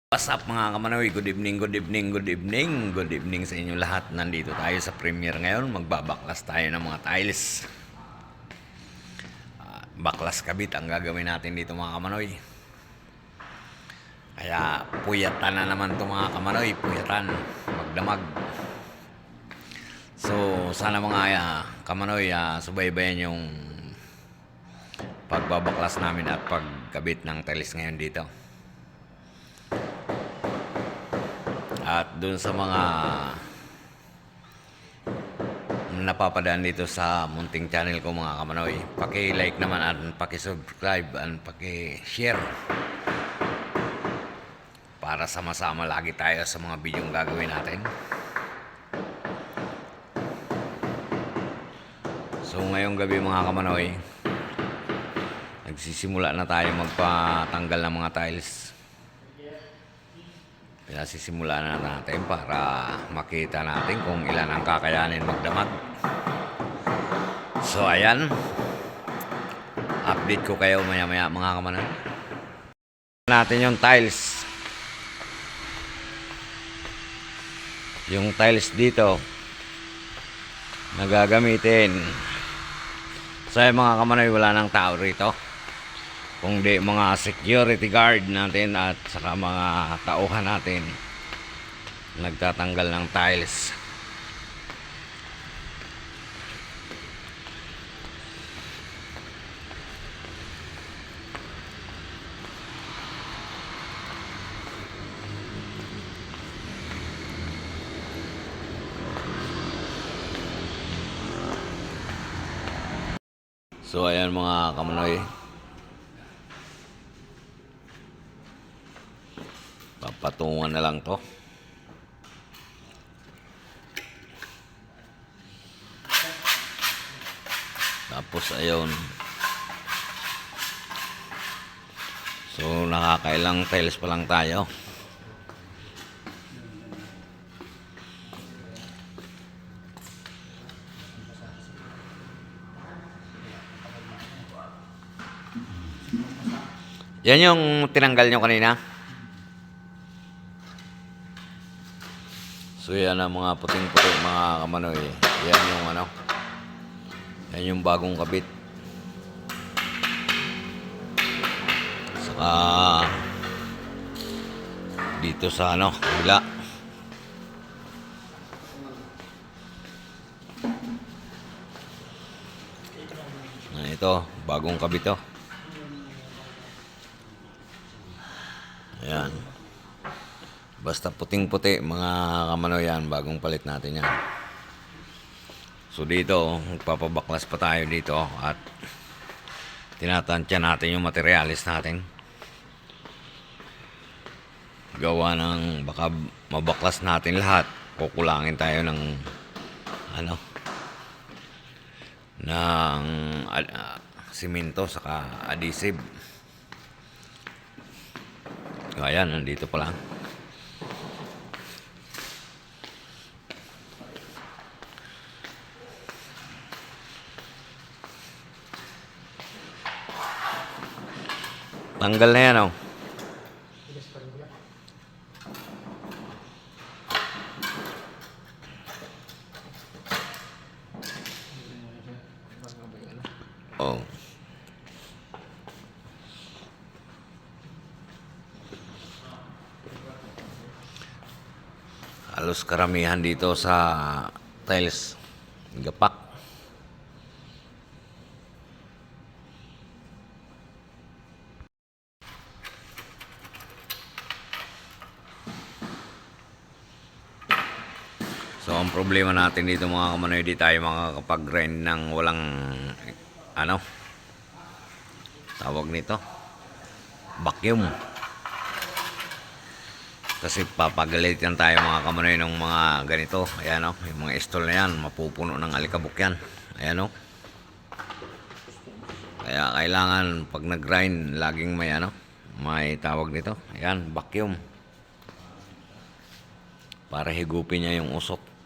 What's up mga kamanoy? Good evening, good evening, good evening. Good evening sa inyo lahat. Nandito tayo sa premiere ngayon. Magbabaklas tayo ng mga tiles. Baklas kabit ang gagawin natin dito mga kamanoy. Kaya puyatan na naman ito mga kamanoy. Puyatan. Magdamag. So sana mga kamanoy subaybayan yung pagbabaklas namin at pagkabit ng tiles ngayon dito. At dun sa mga napapadaan dito sa munting channel ko mga kamanoy, paki-like naman at paki-subscribe at paki-share para sama-sama lagi tayo sa mga bidyong gagawin natin. So ngayong gabi mga kamanoy, nagsisimula na tayo magpatanggal ng mga tiles. Pinasisimulan na natin para makita natin kung ilan ang kakayanin magdamag. So ayan, update ko kayo maya-maya mga kamanoy. Natin yung tiles. Yung tiles dito na gagamitin. So mga kamanoy, wala nang tao rito, kung di mga security guard natin at saka mga tauhan natin nagtatanggal ng tiles. So ayan mga kamanoy, papatungan na lang to. Tapos ayun, so nakakailang tiles pa lang tayo. Yan yung tinanggal nyo kanina. So yan ang mga puting-puti mga kamanoy. Yan yung yan yung bagong kabit. Saka dito sa kabila. Ito, bagong kabit to. Ayan. Basta puting-puti mga kamanoy yan, bagong palit natin yan. So dito, magpapabaklas pa tayo dito at tinatansya natin yung materialis natin. Gawa ng baka mabaklas natin lahat, kukulangin tayo ng simento saka adhesive. Ayan, nandito pa lang. Tanggal na yan, oh. Oh. Halos karamihan dito sa tiles gapak. So ang problema natin dito mga kamanoy, di tayo makakapag-grind ng walang tawag nito, vacuum. Kasi papagalitan tayo mga kamanoy ng mga ganito. Ayan yung mga stall na yan, mapupuno ng alikabok yan. Ayan Kaya kailangan pag nag-grind, laging may tawag nito. Ayan, vacuum. Para higupin niya yung usok.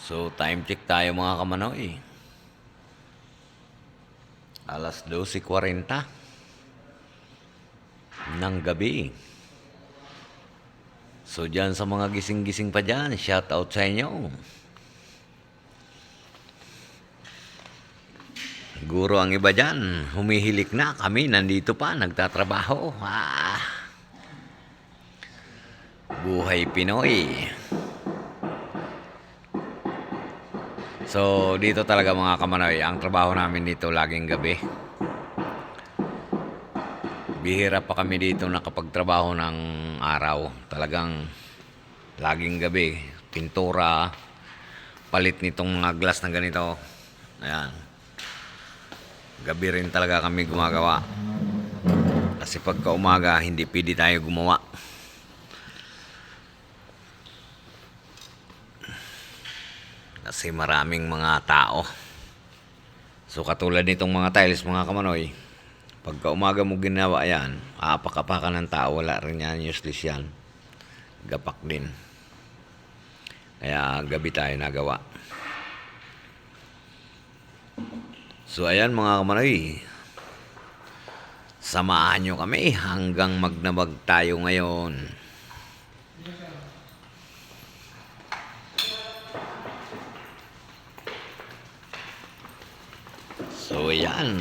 So, time check tayo mga kamanoy. Alas 12:40 ng gabi. So, dyan sa mga gising-gising pa dyan, shout out sa inyo. Guro ang iba dyan, humihilik na. Kami, nandito pa, nagtatrabaho. Buhay Pinoy. So, dito talaga mga kamanoy, ang trabaho namin dito laging gabi. Bihira pa kami dito nakapagtrabaho ng araw. Talagang laging gabi. Pintura, palit nitong mga glass na ganito. Ayan. Gabi rin talaga kami gumagawa. Kasi pagka umaga, hindi pwede tayo gumawa. Kasi maraming mga tao. So katulad nitong mga tiles mga kamanoy, pagka umaga mo ginawa yan, aapak-apakan ng tao, wala rin yan, useless yan. Gapak din. Kaya gabi tayo nagawa. So ayan mga kamanoy, samahan nyo kami hanggang magnabag tayo ngayon. So ayan.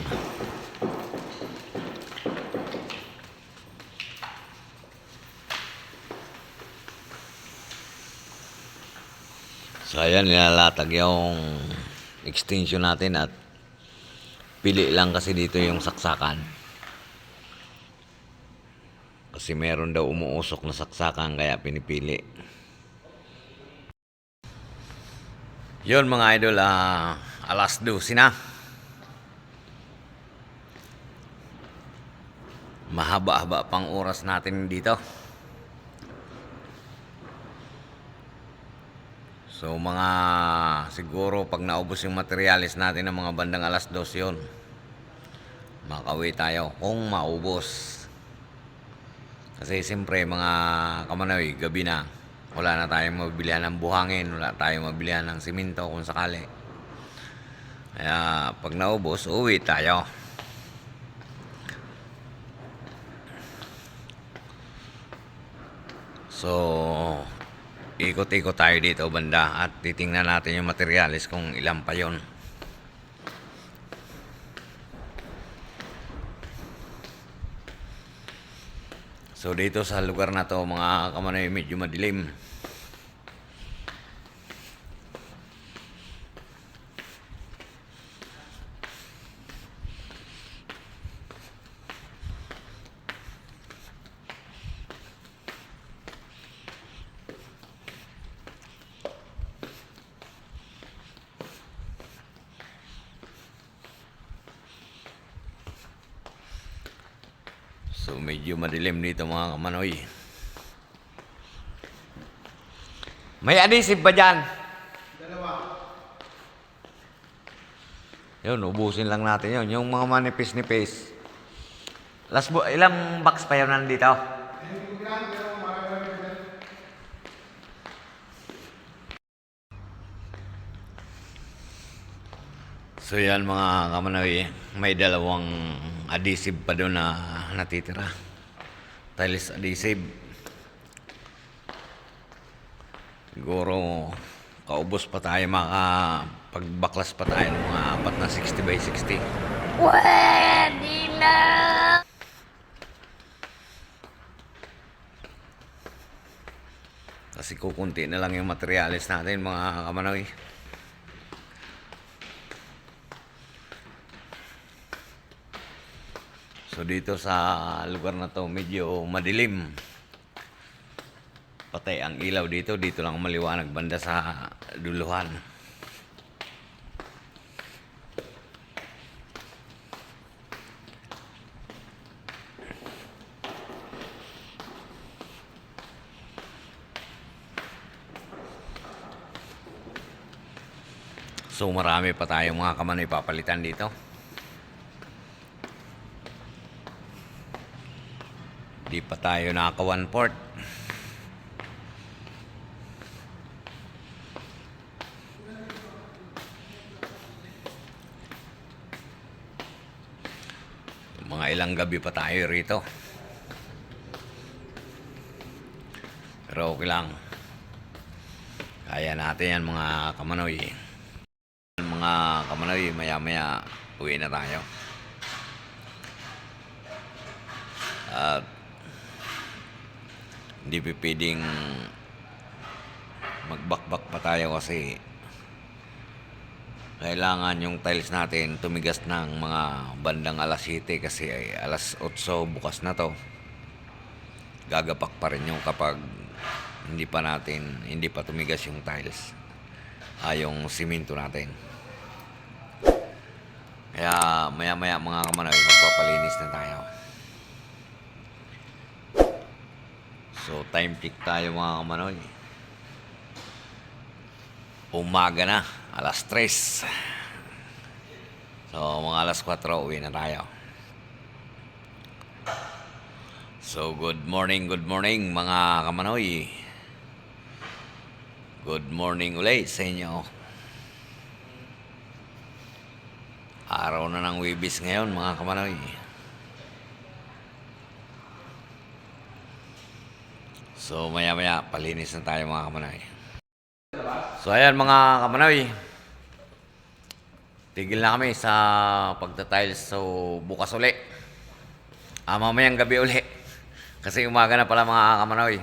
So ayan, nilalatag yung extension natin at pili lang kasi dito yung saksakan. Kasi meron daw umuusok na saksakan kaya pinipili. Yun mga idol, alas 12 na. Mahaba-haba pang oras natin dito. So mga siguro pag naubos yung materialis natin ng mga bandang alas 2 yun, makauwi tayo kung maubos. Kasi siyempre mga kamanoy, gabi na, wala na tayong mabilihan ng buhangin, wala tayong mabilihan ng simento kung sakali. Kaya pag naubos, uwi tayo. So, ikot-ikot tayo dito banda at titingnan natin yung materialis kung ilan pa yon. So dito sa lugar na to mga kamanoy, medyo madilim. So medyo madilim dito mga kamanoy. May adhesive ba dyan? Dalawa. Yun, ubusin lang natin yun. Yung mga manipis-nipis. Ilang box pa yun nandito? So yan mga kamanoy, may dalawang adhesive pa doon na natitira. Tiles adhesive. Siguro kaubos pa tayo, pagbaklas pa tayo ng mga 4 na 60 by 60. Pwede na! Kasi kukunti na lang yung materialis natin mga kamanoy. So dito sa lugar na to medyo madilim. Patay ang ilaw dito. Dito lang maliwanag banda sa duluhan. So marami pa tayong mga kamanoy papalitan dito. Di pa tayo naka 1/4. Ilang gabi pa tayo rito. Pero okay lang. Kaya natin yan mga kamanoy. Mga kamanoy, maya-maya uwi na tayo. At hindi pwedeng magbakbak pa tayo kasi kailangan yung tiles natin tumigas ng mga bandang alas 7 kasi ay alas 8 bukas na to. Gagapak pa rin yung kapag hindi pa tumigas yung tiles, yung simento natin. Kaya maya maya mga kamanoy, magpapalinis na tayo. So time check tayo mga kamanoy. Umaga na, alas 3. So mga alas 4 uwi na tayo. So good morning mga kamanoy. Good morning ulit sa inyo. Araw na ng Webis ngayon mga kamanoy. So maya maya palinis na tayo mga kamanoy. So ayan mga kamanoy, tigil na kami sa pagtatiles. So bukas uli, mamayang gabi uli kasi umaga na pala mga kamanoy.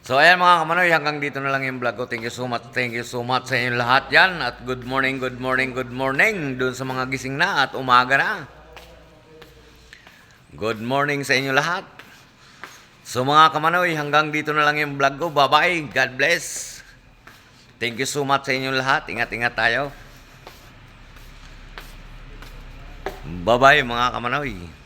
So ayan mga kamanoy, hanggang dito na lang yung vlog ko. Thank you so much sa inyong lahat yan. At good morning dun sa mga gising na at umaga na. Good morning sa inyo lahat. So mga kamanoy, hanggang dito na lang yung vlog ko. Bye bye, God bless. Thank you so much sa inyong lahat. Ingat-ingat tayo. Bye-bye mga kamanoy.